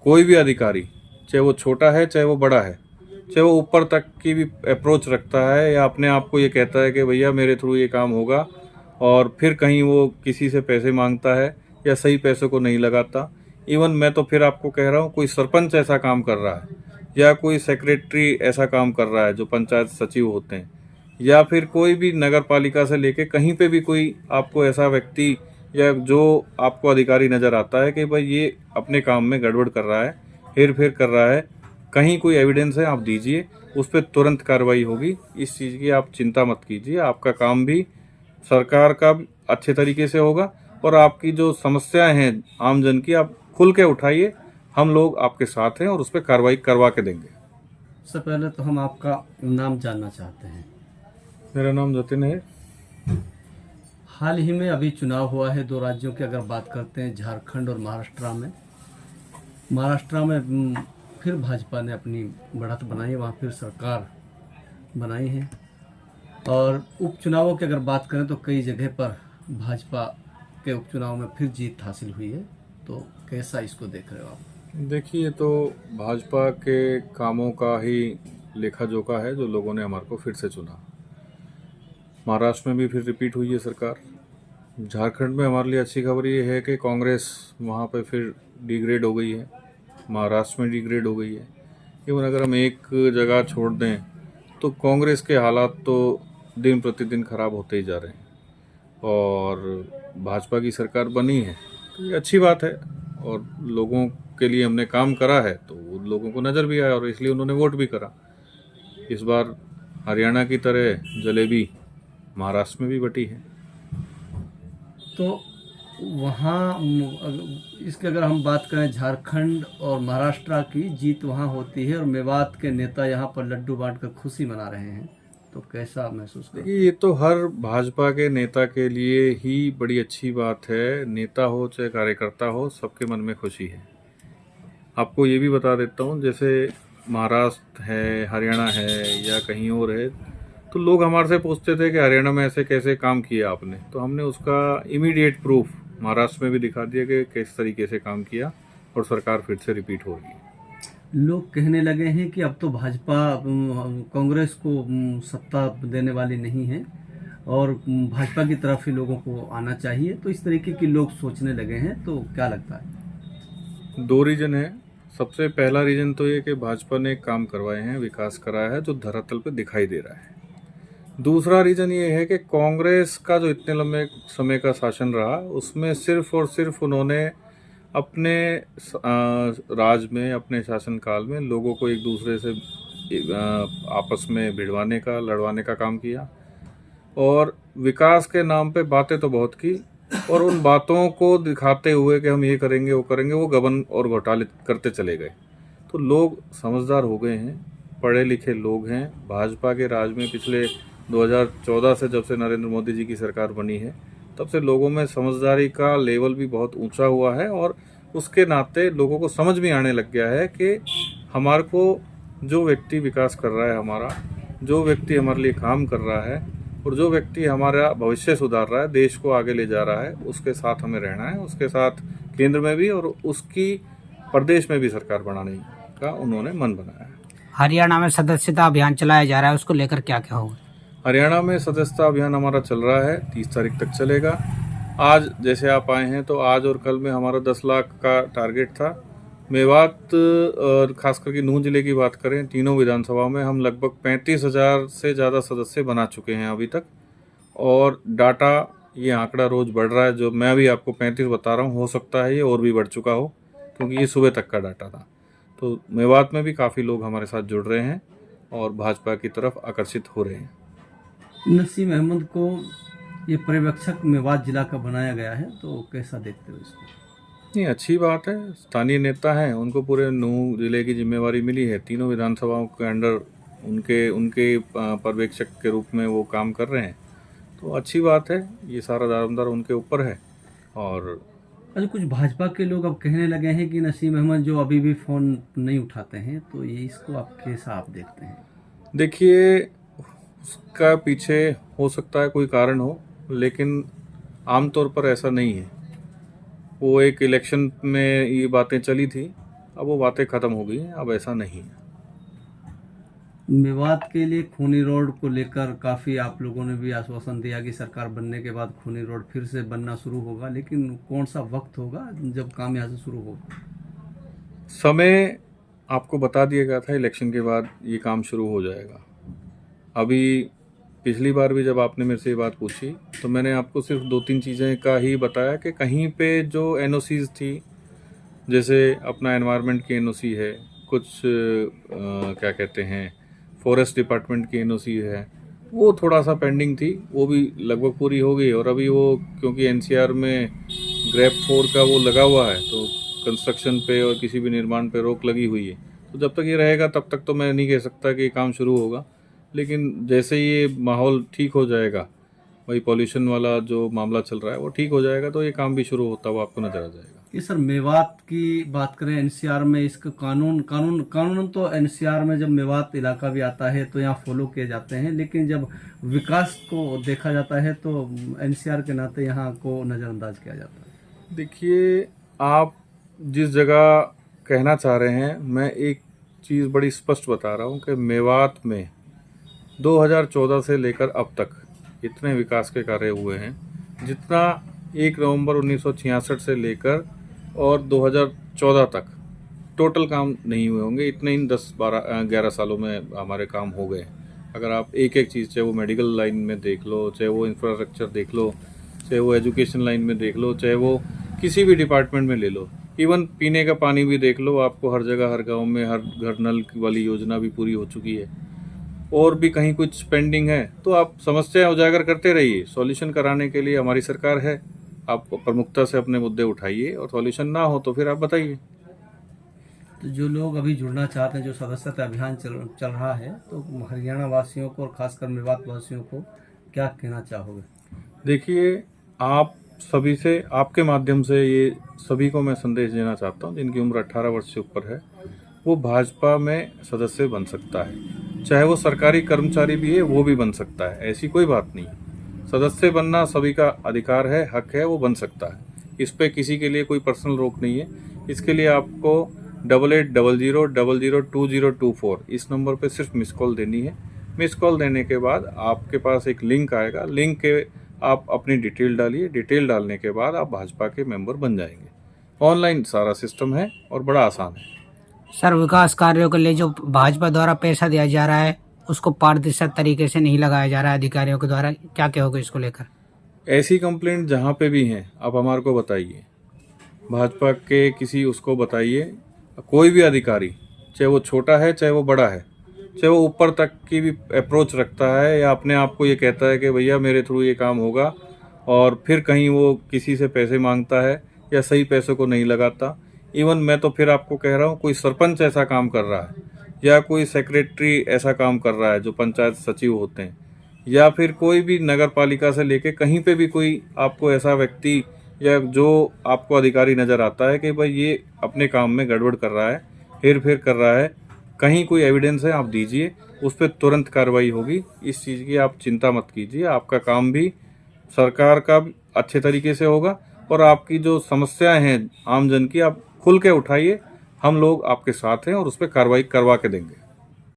कोई भी अधिकारी, चाहे वो छोटा है चाहे वो बड़ा है, चाहे वो ऊपर तक की भी अप्रोच रखता है या अपने आप को ये कहता है कि भैया मेरे थ्रू ये काम होगा, और फिर कहीं वो किसी से पैसे मांगता है या सही पैसों को नहीं लगाता। इवन मैं तो फिर आपको कह रहा हूँ, कोई सरपंच ऐसा काम कर रहा है या कोई सेक्रेटरी ऐसा काम कर रहा है जो पंचायत सचिव होते हैं, या फिर कोई भी नगर पालिका से लेके कहीं पे भी कोई आपको ऐसा व्यक्ति या जो आपको अधिकारी नज़र आता है कि भाई ये अपने काम में गड़बड़ कर रहा है, हेर फेर कर रहा है, कहीं कोई एविडेंस है आप दीजिए, उस पर तुरंत कार्रवाई होगी। इस चीज़ की आप चिंता मत कीजिए, आपका काम भी सरकार का भी अच्छे तरीके से होगा, और आपकी जो समस्याएं हैं आम जन की, आप खुल के उठाइए, हम लोग आपके साथ हैं और उस पर कार्रवाई करवा के देंगे। सबसे पहले तो हम आपका नाम जानना चाहते हैं। मेरा नाम जतिन है। हाल ही में अभी चुनाव हुआ है 2 राज्यों की अगर बात करते हैं, झारखंड और महाराष्ट्र में। महाराष्ट्र में फिर भाजपा ने अपनी बढ़त बनाई, वहाँ फिर सरकार बनाई है। और उपचुनावों की अगर बात करें तो कई जगह पर भाजपा के उपचुनाव में फिर जीत हासिल हुई है। तो कैसा इसको देख रहे हो आप? देखिए, तो भाजपा के कामों का ही लेखा जोखा है जो लोगों ने हमारे को फिर से चुना। महाराष्ट्र में भी फिर रिपीट हुई है सरकार। झारखंड में हमारे लिए अच्छी खबर ये है कि कांग्रेस वहाँ पे फिर डिग्रेड हो गई है, महाराष्ट्र में डिग्रेड हो गई है। इवन अगर हम एक जगह छोड़ दें तो कांग्रेस के हालात तो दिन प्रतिदिन खराब होते ही जा रहे हैं, और भाजपा की सरकार बनी है तो ये अच्छी बात है, और लोगों के लिए हमने काम करा है तो उन लोगों को नज़र भी आया और इसलिए उन्होंने वोट भी करा। इस बार हरियाणा की तरह जलेबी महाराष्ट्र में भी बटी है। तो वहाँ इसके अगर हम बात करें झारखंड और महाराष्ट्र की, जीत वहाँ होती है और मेवात के नेता यहाँ पर लड्डू बांट कर खुशी मना रहे हैं, तो कैसा महसूस करते हैं? देखिए, ये तो हर भाजपा के नेता के लिए ही बड़ी अच्छी बात है। नेता हो चाहे कार्यकर्ता हो, सबके मन में खुशी है। आपको ये भी बता देता हूँ, जैसे महाराष्ट्र है, हरियाणा है या कहीं और है, तो लोग हमारे से पूछते थे कि हरियाणा में ऐसे कैसे काम किया आपने, तो हमने उसका इमीडिएट प्रूफ महाराष्ट्र में भी दिखा दिया कि किस तरीके से काम किया, और सरकार फिर से रिपीट हो रही है। लोग कहने लगे हैं कि अब तो भाजपा कांग्रेस को सत्ता देने वाली नहीं है और भाजपा की तरफ ही लोगों को आना चाहिए, तो इस तरीके की लोग सोचने लगे हैं। तो क्या लगता है? 2 रीज़न है। सबसे पहला रीज़न तो ये कि भाजपा ने काम करवाए हैं, विकास कराया है जो धरातल पे दिखाई दे रहा है। दूसरा रीज़न ये है कि कांग्रेस का जो इतने लंबे समय का शासन रहा, उसमें सिर्फ और सिर्फ उन्होंने अपने राज में, अपने शासनकाल में लोगों को एक दूसरे से आपस में भिड़वाने का, लड़वाने का काम किया, और विकास के नाम पे बातें तो बहुत की, और उन बातों को दिखाते हुए कि हम ये करेंगे वो करेंगे, वो गबन और घोटाले करते चले गए। तो लोग समझदार हो गए हैं, पढ़े लिखे लोग हैं। भाजपा के राज में पिछले 2014 से, जब से नरेंद्र मोदी जी की सरकार बनी है, तब से लोगों में समझदारी का लेवल भी बहुत ऊंचा हुआ है, और उसके नाते लोगों को समझ में आने लग गया है कि हमारे को जो व्यक्ति विकास कर रहा है, हमारा जो व्यक्ति हमारे लिए काम कर रहा है, और जो व्यक्ति हमारा भविष्य सुधार रहा है, देश को आगे ले जा रहा है, उसके साथ हमें रहना है, उसके साथ केंद्र में भी और उसकी प्रदेश में भी सरकार बनाने का उन्होंने मन बनाया है। हरियाणा में सदस्यता अभियान चलाया जा रहा है, उसको लेकर क्या क्या होगा? हरियाणा में सदस्यता अभियान हमारा चल रहा है, 30 तारीख तक चलेगा। आज जैसे आप आए हैं तो आज और कल में हमारा 10 लाख का टारगेट था। मेवात और खास करके नूंह जिले की बात करें, तीनों विधानसभाओं में हम लगभग 35,000 से ज़्यादा सदस्य बना चुके हैं अभी तक, और डाटा ये आंकड़ा रोज़ बढ़ रहा है। जो मैं अभी आपको 35 बता रहा हूँ, हो सकता है ये और भी बढ़ चुका हो, क्योंकि ये सुबह तक का डाटा था। तो मेवात में भी काफ़ी लोग हमारे साथ जुड़ रहे हैं और भाजपा की तरफ आकर्षित हो रहे हैं। नसीम अहमद को ये पर्यवेक्षक मेवात जिला का बनाया गया है, तो कैसा देखते हो इसको? नहीं, अच्छी बात है। स्थानीय नेता हैं, उनको पूरे नूंह जिले की जिम्मेवारी मिली है। तीनों विधानसभाओं के अंडर उनके पर्यवेक्षक के रूप में वो काम कर रहे हैं, तो अच्छी बात है। ये सारा दारोमदार उनके ऊपर है। और अच्छा, कुछ भाजपा के लोग अब कहने लगे हैं कि नसीम अहमद जो अभी भी फ़ोन नहीं उठाते हैं, तो ये इसको आप कैसा आप देखते हैं? देखिए, उसका पीछे हो सकता है कोई कारण हो, लेकिन आमतौर पर ऐसा नहीं है। वो एक इलेक्शन में ये बातें चली थी अब वो बातें ख़त्म हो गई हैं, अब ऐसा नहीं है। मेवात के लिए खूनी रोड को लेकर काफ़ी आप लोगों ने भी आश्वासन दिया कि सरकार बनने के बाद खूनी रोड फिर से बनना शुरू होगा, लेकिन कौन सा वक्त होगा जब काम यहाँ से शुरू होगा? समय आपको बता दिया गया था, इलेक्शन के बाद ये काम शुरू हो जाएगा। अभी पिछली बार भी जब आपने मेरे से ये बात पूछी तो मैंने आपको सिर्फ 2-3 चीज़ें का ही बताया कि कहीं पे जो एनओसीज थी, जैसे अपना एनवायरनमेंट की एनओसी है, कुछ क्या कहते हैं फॉरेस्ट डिपार्टमेंट की एनओसी है, वो थोड़ा सा पेंडिंग थी, वो भी लगभग पूरी हो गई। और अभी वो क्योंकि एनसीआर में ग्रेप 4 का वो लगा हुआ है तो कंस्ट्रक्शन पे और किसी भी निर्माण पे रोक लगी हुई है, तो जब तक ये रहेगा तब तक तो मैं नहीं कह सकता कि ये काम शुरू होगा। लेकिन जैसे ये माहौल ठीक हो जाएगा, वही पॉल्यूशन वाला जो मामला चल रहा है वो ठीक हो जाएगा, तो ये काम भी शुरू होता हुआ आपको नज़र आ जाएगा। ये सर मेवात की बात करें, एनसीआर में इसका कानून तो एनसीआर में जब मेवात इलाका भी आता है तो यहाँ फॉलो किए जाते हैं, लेकिन जब विकास को देखा जाता है तो एनसीआर के नाते यहाँ को नज़रअंदाज किया जाता है। देखिए, आप जिस जगह कहना चाह रहे हैं, मैं एक चीज़ बड़ी स्पष्ट बता रहा हूँ कि मेवात में 2014 से लेकर अब तक इतने विकास के कार्य हुए हैं जितना 1 नवंबर 1966 से लेकर और 2014 तक टोटल काम नहीं हुए होंगे। इतने इन 10-12-11 सालों में हमारे काम हो गए। अगर आप एक एक चीज़, चाहे वो मेडिकल लाइन में देख लो, चाहे वो इंफ्रास्ट्रक्चर देख लो, चाहे वो एजुकेशन लाइन में देख लो, चाहे वो किसी भी डिपार्टमेंट में ले लो, इवन पीने का पानी भी देख लो, आपको हर जगह हर गांव में हर घर नल वाली योजना भी पूरी हो चुकी है। और भी कहीं कुछ पेंडिंग है तो आप समस्याएं उजागर करते रहिए, सॉल्यूशन कराने के लिए हमारी सरकार है। आप प्रमुखता से अपने मुद्दे उठाइए और सॉल्यूशन ना हो तो फिर आप बताइए। तो जो लोग अभी जुड़ना चाहते हैं, जो सदस्यता अभियान चल रहा है, तो हरियाणा वासियों को और खासकर मेवात वासियों को क्या कहना चाहोगे? देखिए, आप सभी से, आपके माध्यम से ये सभी को मैं संदेश देना चाहता हूँ जिनकी उम्र 18 वर्ष से ऊपर है, वो भाजपा में सदस्य बन सकता है। चाहे वो सरकारी कर्मचारी भी है, वो भी बन सकता है, ऐसी कोई बात नहीं। सदस्य बनना सभी का अधिकार है, हक है, वो बन सकता है। इस पे किसी के लिए कोई पर्सनल रोक नहीं है। इसके लिए आपको 8800002024 इस नंबर पे सिर्फ मिस कॉल देनी है। मिस कॉल देने के बाद आपके पास एक लिंक आएगा, लिंक के आप अपनी डिटेल डालिए, डिटेल डालने के बाद आप भाजपा के मेंबर बन जाएंगे। ऑनलाइन सारा सिस्टम है और बड़ा आसान है। सर, विकास कार्यों के लिए जो भाजपा द्वारा पैसा दिया जा रहा है उसको पारदर्शी तरीके से नहीं लगाया जा रहा है अधिकारियों के द्वारा, क्या कहोगे इसको लेकर? ऐसी कंप्लेंट जहाँ पे भी हैं आप हमारे को बताइए, भाजपा के किसी उसको बताइए, कोई भी अधिकारी, चाहे वो छोटा है चाहे वो बड़ा है, चाहे वो ऊपर तक की भी अप्रोच रखता है या अपने आप को ये कहता है कि भैया मेरे थ्रू ये काम होगा, और फिर कहीं वो किसी से पैसे मांगता है या सही पैसों को नहीं लगाता। इवन मैं तो फिर आपको कह रहा हूँ, कोई सरपंच ऐसा काम कर रहा है या कोई सेक्रेटरी ऐसा काम कर रहा है जो पंचायत सचिव होते हैं, या फिर कोई भी नगर पालिका से लेके कहीं पे भी कोई आपको ऐसा व्यक्ति या जो आपको अधिकारी नज़र आता है कि भाई ये अपने काम में गड़बड़ कर रहा है, हेर फेर कर रहा है, कहीं कोई एविडेंस है आप दीजिए, उस पर तुरंत कार्रवाई होगी। इस चीज़ की आप चिंता मत कीजिए, आपका काम भी सरकार का भी अच्छे तरीके से होगा और आपकी जो समस्याएं हैं आम जन की, आप खुल के उठाइए, हम लोग आपके साथ हैं और उस पर कार्रवाई करवा के देंगे।